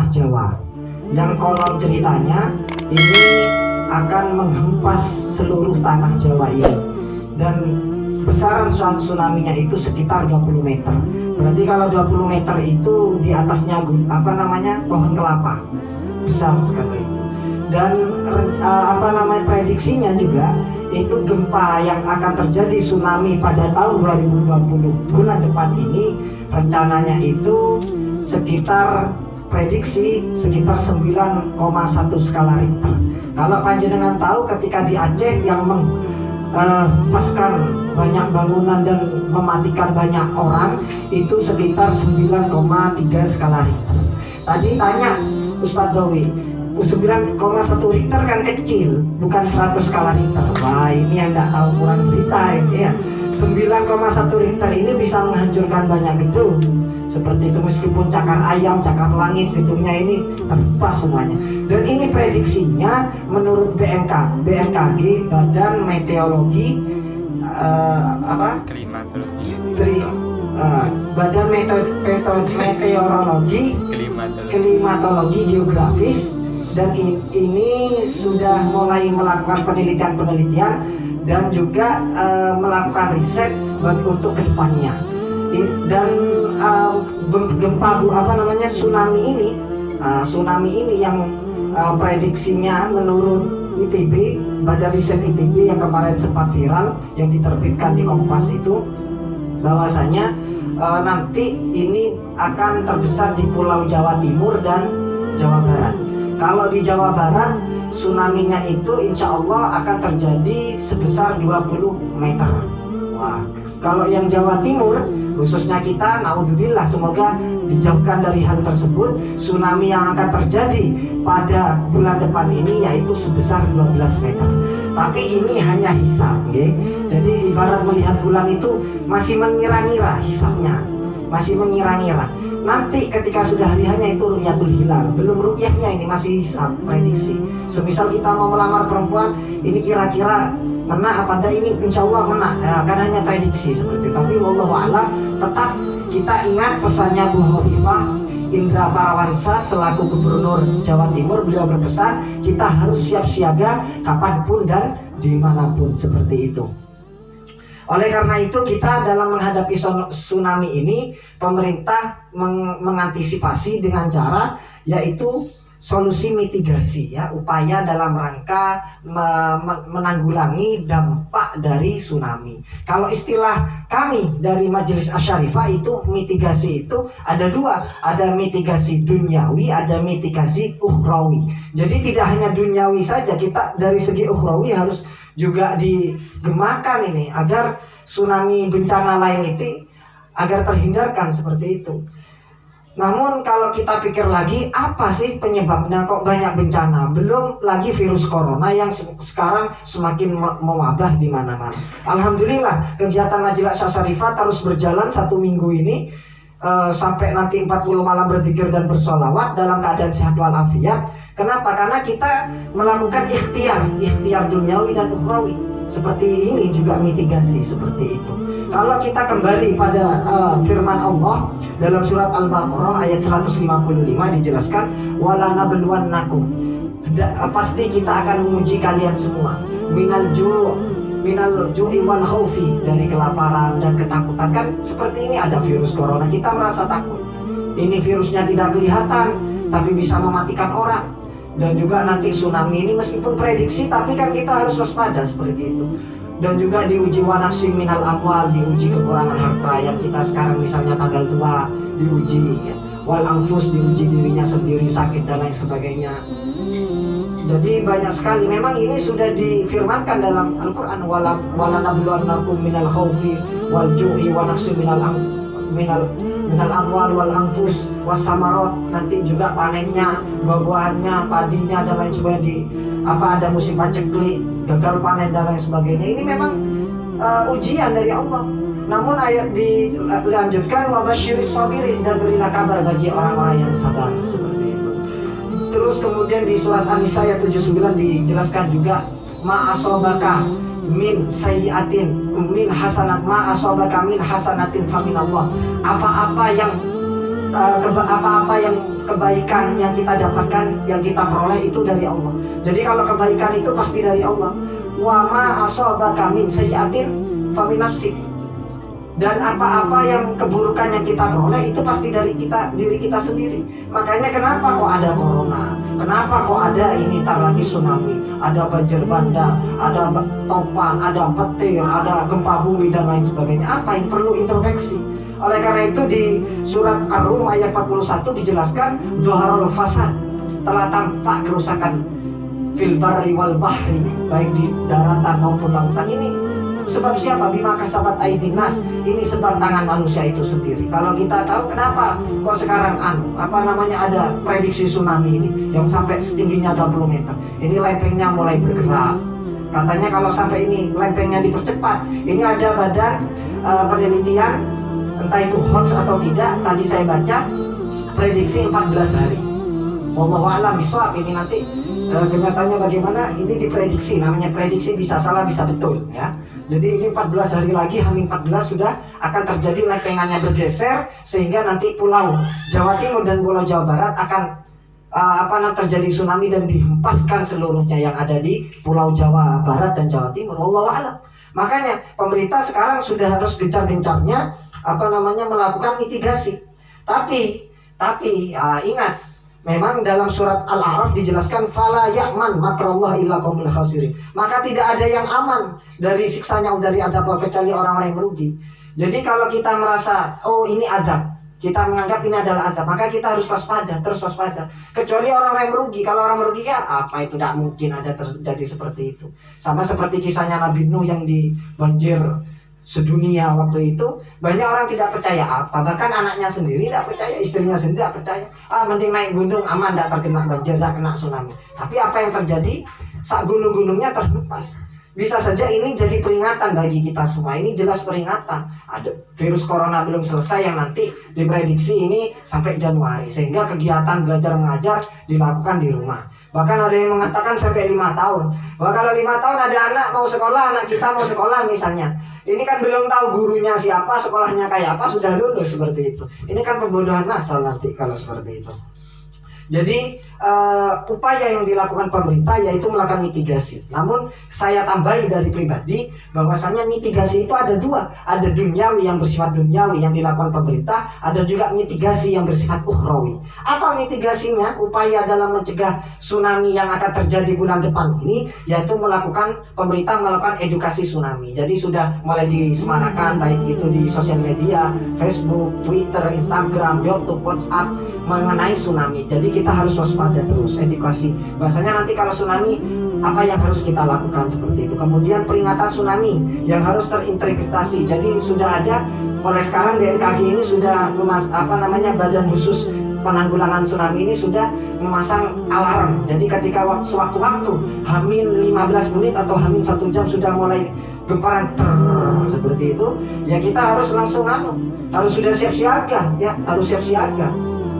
tanah Jawa, yang konon ceritanya ini akan menghempas seluruh tanah Jawa ini, dan besaran tsunami-nya itu sekitar 20 meter. Berarti kalau 20 meter itu di atasnya pohon kelapa, besar sekali. Dan prediksinya juga itu gempa yang akan terjadi tsunami pada tahun 2020 bulan depan ini rencananya itu prediksi sekitar 9,1 skala Richter. Kalau panjenengan tahu ketika di Aceh yang menghempaskan banyak bangunan dan mematikan banyak orang itu sekitar 9,3 skala Richter. Tadi tanya Ustadz Dowi, 9,1 Richter kan kecil, bukan 100 skala Richter. Wah, ini yang nggak tahu kurang cerita ini ya. 9,1 Richter ini bisa menghancurkan banyak gedung seperti itu, meskipun cakar ayam, cakar langit, gedungnya ini terhempas semuanya. Dan ini prediksinya menurut BMKG, Badan Meteorologi Badan Meteorologi Klimatologi Geografis, dan ini sudah mulai melakukan penelitian dan juga melakukan riset untuk kedepannya. Dan tsunami ini yang prediksinya menurut ITB, Badan Riset ITB yang kemarin sempat viral yang diterbitkan di Kompas itu, bahwasanya nanti ini akan terbesar di Pulau Jawa Timur dan Jawa Barat. Kalau di Jawa Barat tsunami-nya itu insya Allah akan terjadi sebesar 20 meter. Wah, kalau yang Jawa Timur khususnya kita, naudzubillah, semoga dijauhkan dari hal tersebut. Tsunami yang akan terjadi pada bulan depan ini yaitu sebesar 12 meter. Tapi ini hanya hisab, okay? Jadi ibarat melihat bulan itu masih mengira-ngira hisabnya, masih mengira-ngira. Nanti ketika sudah hari hanya itu ru'yatul hilal, belum ru'yahnya, ini masih hisab, prediksi. Semisal kita mau melamar perempuan, ini kira-kira kena apa enggak, ini insya Allah kena, kan hanya prediksi seperti itu. Tapi wallahu a'lam, tetap kita ingat pesannya Bu Hovifah Indra Parawansa selaku Gubernur Jawa Timur. Beliau berpesan kita harus siap siaga kapanpun dan dimanapun, seperti itu. Oleh karena itu kita dalam menghadapi tsunami ini, pemerintah mengantisipasi dengan cara yaitu solusi mitigasi, ya, upaya dalam rangka menanggulangi dampak dari tsunami. Kalau istilah kami dari Majelis Asy-Syarifah itu mitigasi itu ada dua, ada mitigasi duniawi, ada mitigasi ukhrawi. Jadi tidak hanya duniawi saja, kita dari segi ukhrawi harus juga digemakan ini agar tsunami bencana lain itu agar terhindarkan seperti itu. Namun kalau kita pikir lagi, apa sih penyebabnya kok banyak bencana? Belum lagi virus corona yang sekarang semakin mewabah di mana-mana. Alhamdulillah kegiatan Majelis Asy-Syarifah terus berjalan 1 minggu ini, sampai nanti 40 malam berzikir dan bersolawat dalam keadaan sehat walafiat. Kenapa? Karena kita melakukan ikhtiar duniawi dan ukhrawi. Seperti ini juga mitigasi seperti itu. Kalau kita kembali pada firman Allah dalam surat Al-Baqarah ayat 155 dijelaskan, walanabluwannakum, pasti kita akan menguji kalian semua, minal ju'i wal khaufi, dari kelaparan dan ketakutan. Kan seperti ini ada virus corona, kita merasa takut. Ini virusnya tidak kelihatan tapi bisa mematikan orang. Dan juga nanti tsunami ini meskipun prediksi tapi kan kita harus waspada seperti itu. Dan juga diuji wanafsi minal amwal, diuji kekurangan harta yang kita sekarang misalnya tanggal tua diuji, ya. Wal anfus, diuji dirinya sendiri sakit dan lain sebagainya. Jadi banyak sekali, memang ini sudah difirmankan dalam Al-Quran, walanabluwannakum minal khaufi wal ju'i wa naqsin minal amwal wal anfus was samarot, nanti juga panennya, buah-buahannya, padinya dan lain sebagainya, ada musim paceklik, gagal panen dan lain sebagainya. Ini memang ujian dari Allah. Namun ayat dilanjutkan wabasyiris sabirin, dan berilah kabar bagi orang-orang yang sabar, seperti itu. Terus kemudian di surat An-Nisa ayat 79 dijelaskan juga ma'asobaka min sayyiatin min hasanat, ma'asobaka min hasanatin faminallah, apa-apa yang kebaikan yang kita dapatkan, yang kita peroleh itu dari Allah. Jadi kalau kebaikan itu pasti dari Allah. Wa ma asabaka min sayyi'atin fa min nafsik. Dan apa-apa yang keburukan yang kita peroleh itu pasti dari diri kita sendiri. Makanya kenapa kok ada corona, kenapa kok ada ini tar lagi tsunami, ada banjir bandang, ada topan, ada petir, ada gempa bumi dan lain sebagainya. Apa yang perlu introspeksi? Oleh karena itu di surat Ar-Rum ayat 41 dijelaskan Zuharul fasad, telah tampak kerusakan fil barri wal bahri, baik di daratan maupun lautan. Ini sebab siapa? Bima kasabat aydin nas. Ini sebab tangan manusia itu sendiri. Kalau kita tahu kenapa kok sekarang ada prediksi tsunami ini yang sampai setingginya 20 meter. Ini lempengnya mulai bergerak. Katanya kalau sampai ini lempengnya dipercepat, ini ada badan penelitian, entah itu hoax atau tidak, tadi saya baca prediksi 14 hari. Wallahu a'lam bishawab. Ini nanti kenyataannya bagaimana, ini diprediksi. Namanya prediksi, bisa salah bisa betul ya. Jadi ini 14 hari lagi, H-14 sudah akan terjadi lempengannya bergeser, sehingga nanti pulau Jawa Timur dan pulau Jawa Barat akan terjadi tsunami dan dihempaskan seluruhnya yang ada di pulau Jawa Barat dan Jawa Timur. Wallahu a'lam. Makanya pemerintah sekarang sudah harus gencar-gencarnya melakukan mitigasi. Tapi ingat, memang dalam surat Al-A'raf dijelaskan fala ya'man makrallah illa qaumul khasirin. Maka tidak ada yang aman dari siksanya, dari azab, kecuali orang-orang yang merugi. Jadi kalau kita merasa oh ini azab, kita menganggap ini adalah azab, maka kita harus waspada, terus waspada. Kecuali orang-orang yang merugi. Kalau orang merugi ya apa itu, tidak mungkin ada terjadi seperti itu. Sama seperti kisahnya Nabi Nuh yang di banjir sedunia waktu itu, banyak orang tidak percaya bahkan anaknya sendiri tidak percaya, istrinya sendiri tidak percaya. Mending naik gunung aman, tidak terkena banjir, tidak kena tsunami. Tapi apa yang terjadi saat gunung-gunungnya terhempas? Bisa saja ini jadi peringatan bagi kita semua. Ini jelas peringatan. Ada virus corona belum selesai yang nanti diprediksi ini sampai Januari, sehingga kegiatan belajar mengajar dilakukan di rumah. Bahkan ada yang mengatakan sampai 5 tahun. Bahwa kalau 5 tahun ada anak mau sekolah, anak kita mau sekolah misalnya, ini kan belum tahu gurunya siapa, sekolahnya kayak apa, sudah lulus seperti itu. Ini kan pembodohan massal nanti kalau seperti itu. Jadi upaya yang dilakukan pemerintah yaitu melakukan mitigasi. Namun saya tambahi dari pribadi bahwasanya mitigasi itu ada dua. Ada duniawi yang bersifat duniawi yang dilakukan pemerintah, ada juga mitigasi yang bersifat ukhrawi. Apa mitigasinya? Upaya dalam mencegah tsunami yang akan terjadi bulan depan ini yaitu pemerintah melakukan edukasi tsunami. Jadi sudah mulai disemarakan baik itu di sosial media, Facebook, Twitter, Instagram, YouTube, WhatsApp mengenai tsunami. Jadi kita harus waspada terus, edukasi. Bahasanya nanti kalau tsunami apa yang harus kita lakukan seperti itu. Kemudian peringatan tsunami yang harus terinterpretasi. Jadi sudah ada oleh sekarang BMKG ini sudah badan khusus penanggulangan tsunami ini sudah memasang alarm. Jadi ketika sewaktu-waktu Hamin 15 menit atau Hamin 1 jam sudah mulai gemparan seperti itu, ya kita harus langsung harus sudah siap siaga ya, harus siap siaga.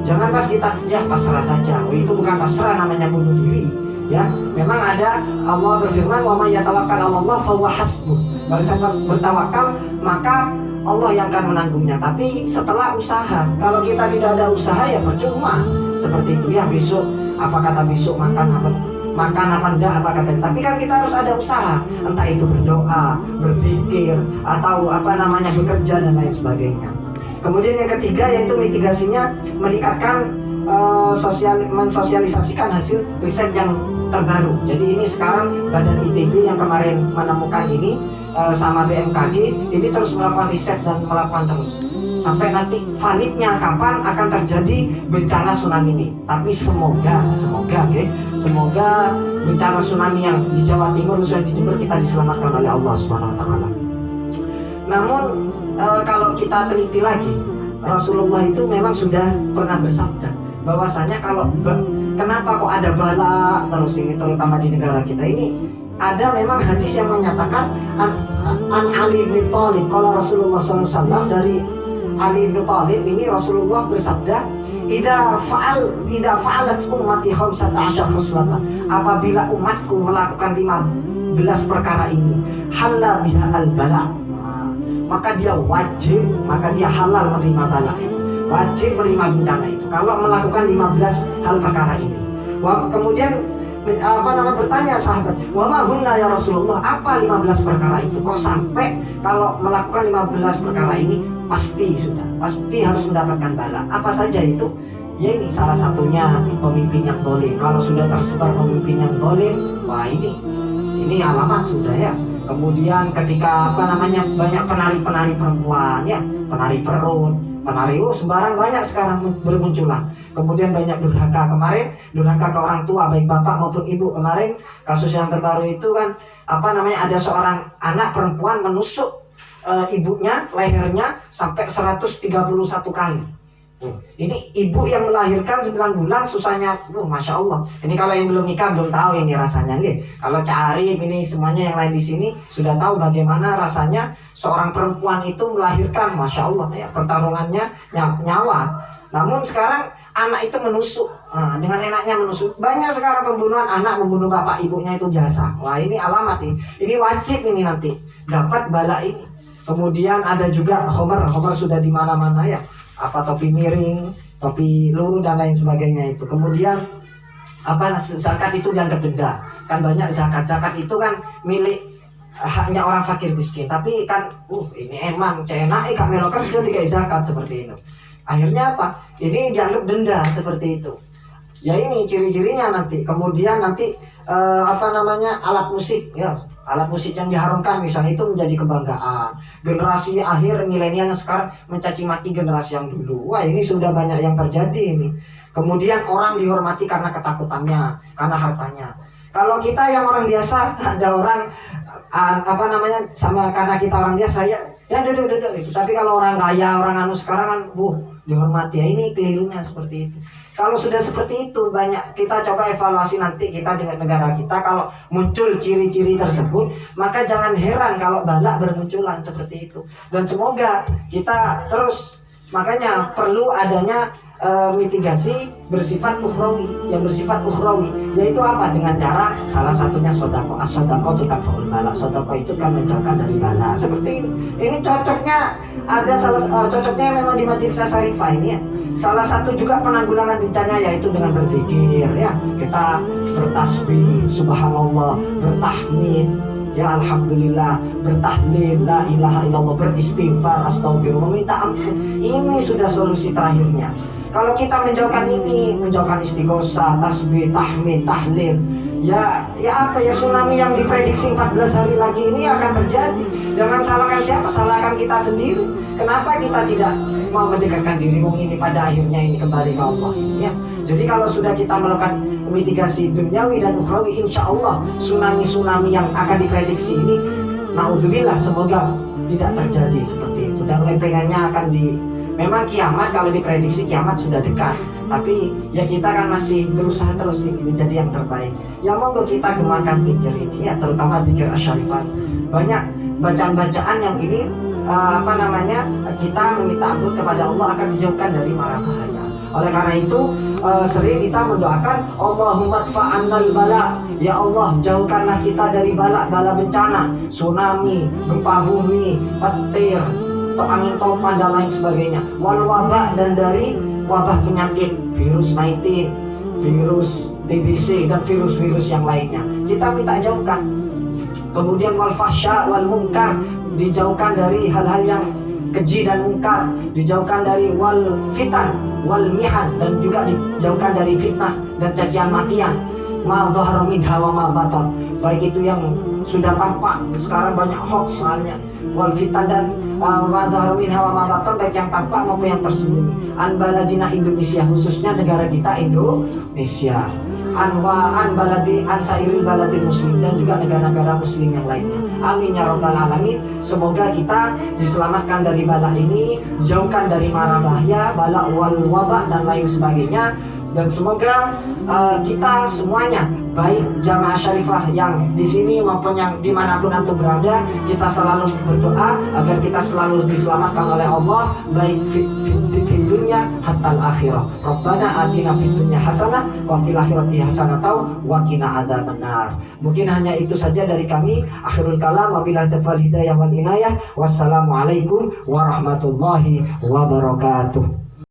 Jangan pas kita ya pasrah saja. Itu bukan pasrah, namanya bunuh diri. Ya, memang ada Allah berfirman wa may yatawakkal 'alallah fa huwa hasbuh. Barang siapa bertawakal maka Allah yang akan menanggungnya. Tapi setelah usaha. Kalau kita tidak ada usaha ya percuma. Seperti itu ya, besok apa kata besok makan apa enggak apa kata. Tapi kan kita harus ada usaha. Entah itu berdoa, berpikir atau bekerja dan lain sebagainya. Kemudian yang ketiga yaitu mitigasinya meningkatkan mensosialisasikan hasil riset yang terbaru. Jadi ini sekarang Badan ITB yang kemarin menemukan ini sama BMKG ini terus melakukan riset dan melakukan terus sampai nanti validnya kapan akan terjadi bencana tsunami ini. Tapi semoga bencana tsunami yang di Jawa Timur khususnya di Jember kita diselamatkan oleh Allah Subhanahu wa taala. Namun kalau kita teliti lagi, Rasulullah itu memang sudah pernah bersabda bahwasanya kenapa kok ada bala terus ini, terutama di negara kita ini. Ada memang hadis yang menyatakan an Ali bin Thalib, kalau Rasulullah SAW dari Ali bin Thalib ini Rasulullah bersabda, idza fa'alat ummati 15 khuslatan, apabila umatku melakukan 15 perkara ini, halla biha al-bala, maka dia halal menerima bala, wajib menerima bencana itu. kalau melakukan 15 hal perkara ini. Kemudian bertanya sahabat, wa ma hunna ya Rasulullah, apa 15 perkara itu? Kok sampai kalau melakukan 15 perkara ini pasti harus mendapatkan bala. Apa saja itu? Ya ini salah satunya pemimpin yang zalim. Kalau sudah tersebar pemimpin yang zalim, wah ini alamat sudah ya. Kemudian ketika banyak penari-penari perempuan ya, penari perut, penari sembarang banyak sekarang bermunculan. Kemudian banyak durhaka. Kemarin durhaka ke orang tua baik bapak maupun ibu. Kemarin kasus yang terbaru itu kan ada seorang anak perempuan menusuk ibunya, lehernya sampai 131 kali. Ini ibu yang melahirkan 9 bulan susahnya, masya Allah. Ini kalau yang belum nikah belum tahu ini rasanya, nih. Kalau Cak Arif ini semuanya yang lain di sini sudah tahu bagaimana rasanya seorang perempuan itu melahirkan, masya Allah ya, pertarungannya nyawa. Namun sekarang anak itu menusuk, dengan enaknya menusuk. Banyak sekarang pembunuhan anak, membunuh bapak ibunya itu biasa. Wah ini alamat ini wajib ini nanti dapat bala ini. Kemudian ada juga Homer sudah di mana-mana ya. Topi miring, topi luruh dan lain sebagainya itu. Kemudian zakat itu dianggap denda. Kan banyak zakat itu kan milik haknya orang fakir miskin. Tapi kan ini emang enak kami kerja tiga zakat seperti itu. Akhirnya apa? Ini dianggap denda seperti itu. Ya ini ciri-cirinya nanti. Kemudian nanti alat musik ya. Alat musik yang diharumkan misalnya itu menjadi kebanggaan. Generasi akhir milenial yang sekarang mencaci maki generasi yang dulu. Wah ini sudah banyak yang terjadi ini. Kemudian orang dihormati karena ketakutannya, karena hartanya. Kalau kita yang orang biasa, ada orang sama karena kita orang biasa ya duduk gitu. Tapi kalau orang kaya, orang sekarang kan dihormati. Ya ini kelirunya seperti itu. Kalau sudah seperti itu, banyak kita coba evaluasi nanti kita dengan negara kita. Kalau muncul ciri-ciri tersebut, maka jangan heran kalau bala bermunculan seperti itu. Dan semoga kita terus, makanya perlu adanya mitigasi bersifat ukhrawi, yaitu apa? Dengan cara salah satunya sedekah. As-sedekah itu tanfa'ul bala. Sedekah itu kan menjauhkan dari bala. Seperti ini. Ini cocoknya cocoknya memang di Majelis Asyarifah ini ya. Salah satu juga penanggulangan bencana yaitu dengan berzikir ya. Kita bertasbih, subhanallah, bertahmid, ya alhamdulillah, bertahlil, la ilaha illallah, beristighfar, astagfirullah, minta ampun. Ini sudah solusi terakhirnya. Kalau kita menjauhkan istighosah, tasbih, tahmid, tahlil, ya tsunami yang diprediksi 14 hari lagi ini akan terjadi. Jangan salahkan siapa, salahkan kita sendiri. Kenapa kita tidak mau mendekatkan diri ini pada akhirnya ini kembali ke Allah ya. Jadi kalau sudah kita melakukan mitigasi duniawi dan ukhrawi, insya Allah tsunami yang akan diprediksi ini, naudzubillah, semoga tidak terjadi seperti itu. Dan lempengannya akan memang kiamat, kalau diprediksi kiamat sudah dekat, tapi ya kita kan masih berusaha terus ini menjadi yang terbaik. Ya monggo kita gemakan zikir ini ya, terutama zikir asyarifah. Banyak bacaan-bacaan yang ini kita meminta ampun kepada Allah akan dijauhkan dari mara bahaya. Oleh karena itu sering kita mendoakan Allahumma dfa'annal bala, ya Allah jauhkanlah kita dari bala bencana, tsunami, gempa bumi, petir, angin topan dan lain sebagainya, wal wabah, dan dari wabah penyakit virus 19, virus TBC dan virus-virus yang lainnya kita minta jauhkan. Kemudian wal fahsya wal munkar, dijauhkan dari hal-hal yang keji dan mungkar, dijauhkan dari wal fitan wal mihan, dan juga dijauhkan dari fitnah dan cacian makian, ma dhahara minha wa ma batan, baik itu yang sudah tampak, sekarang banyak hoax soalnya, wal fitan dan ma dhahara minha wa ma batan, baik yang tampak maupun yang tersembunyi, an baladina Indonesia, khususnya negara kita Indonesia, an sairil baladil muslim, dan juga negara-negara muslim yang lainnya. Amin ya rabbal alamin. Semoga kita diselamatkan dari bala ini, dijauhkan dari mara bahaya, bala wal wabah dan lain sebagainya. Dan semoga kita semuanya, baik jamaah syarifah yang di sini maupun yang dimanapun antum berada, kita selalu berdoa agar kita selalu diselamatkan oleh Allah, baik fit dunya hatta akhirah. Rabbana atina fid dunya hasanah wa fil akhirati hasanah wa qina adzabannar. Mungkin hanya itu saja dari kami. Akhirul kalam, wabillahi taufiq hidayah wal inayah. Wassalamualaikum warahmatullahi wabarakatuh.